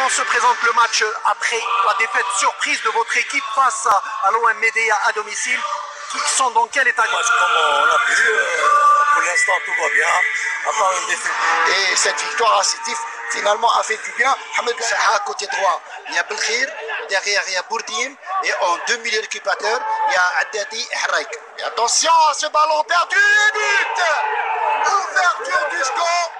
Comment se présente le match après la défaite surprise de votre équipe face à l'OM Médéa à domicile, qui sont dans quel état? Comme on l'a vu, pour l'instant tout va bien, à part une défaite. Et cette victoire à Sétif finalement a fait du bien. Hamed Saha côté droit, il y a Belkhir, derrière il y a Bourdim, et en demi-récupérateur, il y a Haddadi Harraik. Et attention à ce ballon perdu, et but! Ouverture du score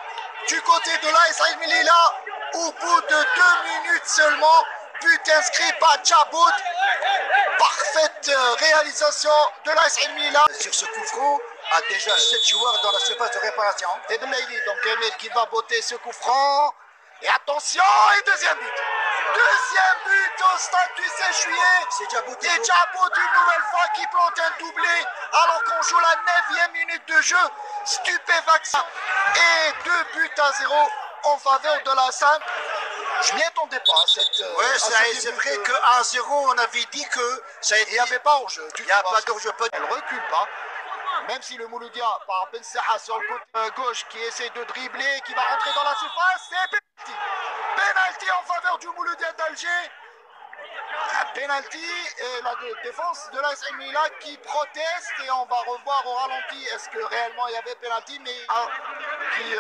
du côté de l'AS Al Melilla au bout de 2 minutes seulement. But inscrit par Djabout. Parfaite réalisation de l'AS Al Melilla. Sur ce coup franc, a déjà 7 joueurs dans la surface de réparation. Et Belaïli, donc Emel qui va botter ce coup franc. Et attention, et deuxième but. Deuxième but au stade du 16 juillet. C'est Djabout. Et Djabout une nouvelle fois qui plante un doublé alors qu'on joue la 9e minute de jeu. Stupéfaction. Et 2-0 en faveur de la Sam. Je m'y attendais pas à cette. Oui, c'est vrai que 1-0, on avait dit que ça il n'y avait pas hors-jeu. Il n'y a pas d'hors-jeu. Elle recule pas. Même si le Mouloudia par Ben Saha sur le côté gauche qui essaie de dribbler, qui va rentrer dans la surface, c'est penalty. Penalty en faveur du Mouloudia d'Alger. Penalty et la défense de l'AS Al Melilla qui proteste et on va revoir au ralenti est-ce que réellement il y avait penalty, mais qui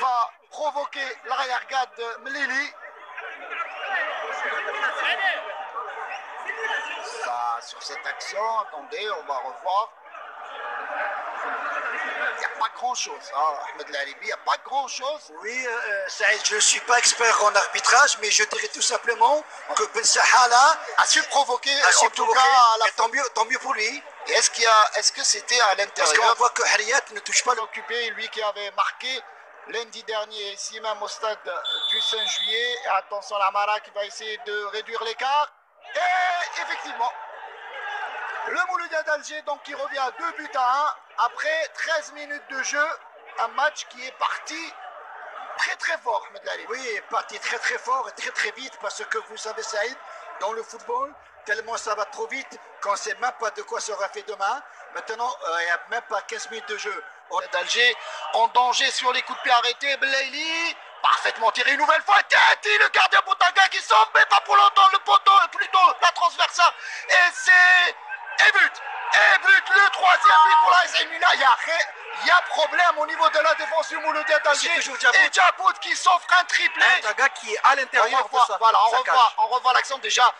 va provoquer l'arrière-garde de Mlili. Ça, sur cette action, attendez, on va revoir. Il n'y a pas grand-chose, hein, Ahmed Laribi, il n'y a pas grand-chose. Oui, Saïd, je ne suis pas expert en arbitrage, mais je dirais tout simplement que Ben Saha là a su provoquer, en tout cas, tant mieux pour lui. Est-ce que c'était à l'intérieur? Parce qu'on voit que Harriet ne touche pas l'occupé, lui qui avait marqué lundi dernier, ici même au stade du 5 juillet. Et attention, l'Amara qui va essayer de réduire l'écart. Et effectivement, le Mouloudia d'Alger donc qui revient à 2-1 après 13 minutes de jeu. Un match qui est parti très fort, Ahmed Lali. Oui, parti très fort et très vite parce que vous savez Saïd, dans le football, tellement ça va trop vite qu'on ne sait même pas de quoi sera fait demain. Maintenant, il n'y a même pas 15 minutes de jeu. D'Alger en danger sur les coups de pied arrêtés. Belaïli parfaitement tiré une nouvelle fois. Tati, le gardien Boutaga qui sauve, mais pas pour longtemps. Le poteau, plutôt la transversale. Et c'est. Et but, le troisième but pour l'AS Al Melilla. Il y a problème au niveau de la défense du Mouloudia d'Alger. Et Djabout qui s'offre un triplé. Boutaga qui est à l'intérieur de ça. Voilà, on revoit l'action déjà.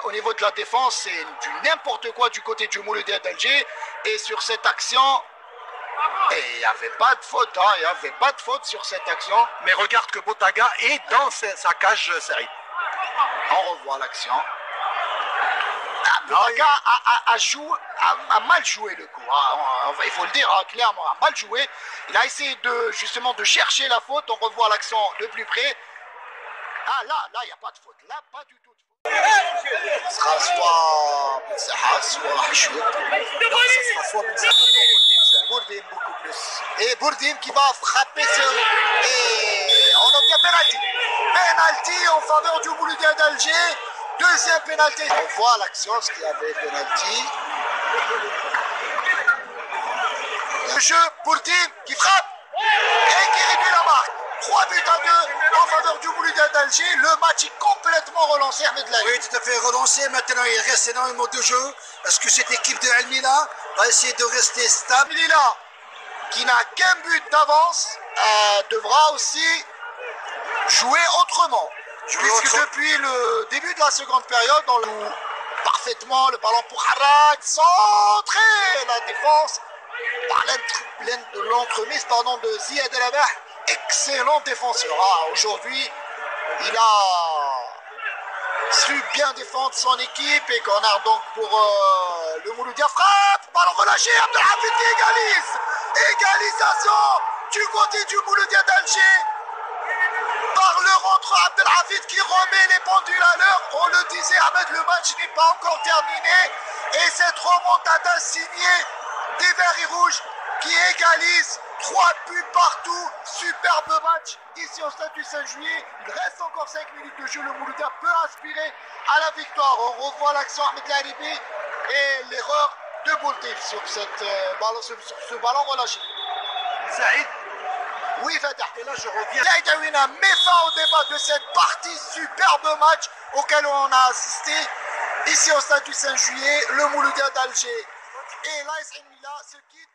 Au niveau de la défense, c'est du n'importe quoi du côté du Mouloudia d'Alger. Et sur cette action. Et il n'y avait pas de faute, hein, il n'y avait pas de faute sur cette action. Mais regarde que Boutaga est dans sa cage, Saïd. On revoit l'action. Boutaga a mal joué le coup, hein. Il faut le dire hein, clairement, a mal joué. Il a essayé justement de chercher la faute. On revoit l'action de plus près. Ah là, il n'y a pas de faute. Là, pas du tout de faute. Ce sera soit Ben Saha, soit Hachoud. Ce sera soit Ben Saha, soit Bourdim beaucoup plus. Et Bourdim qui va frapper et on obtient penalty. Penalty en faveur du Mouloudia d'Alger. Deuxième penalty. On voit l'action, ce qu'il y avait penalty. Le jeu, Bourdim qui frappe et qui réduit la marque. 3-2 en faveur du Mouloudia d'Alger. Le match est complètement relancé, Ahmed Lali. Oui, tout à fait relancé. Maintenant, il reste énormément de jeu. Est-ce que cette équipe de Al Melilla va essayer de rester stable? Melilla, qui n'a qu'un but d'avance, devra aussi jouer autrement. Puisque depuis le début de la seconde période, on joue parfaitement le ballon pour Harrak, centré la défense par l'entremise de Ziad El Abah. Excellent défenseur. Aujourd'hui, il a su bien défendre son équipe et corner donc pour le Mouloudia. Frappe, ballon relâché, Abdelhafid qui égalise. Égalisation du côté du Mouloudia d'Alger. Par le rentre Abdelhafid qui remet les pendules à l'heure. On le disait, Ahmed, le match n'est pas encore terminé. Et cette remontada signée des Verts et Rouges qui égalise. 3 buts partout, superbe match ici au stade du 5 juillet. Il reste encore 5 minutes de jeu, le Mouloudia peut aspirer à la victoire. On revoit l'action Ahmed Laribi et l'erreur de Boultif sur ce ballon relâché. Saïd, Oui, Fada. Et là, je reviens. Laïdawina met fin au débat de cette partie, superbe match auquel on a assisté ici au stade du 5 juillet, le Mouloudia d'Alger. Et l'AS Mila se quitte.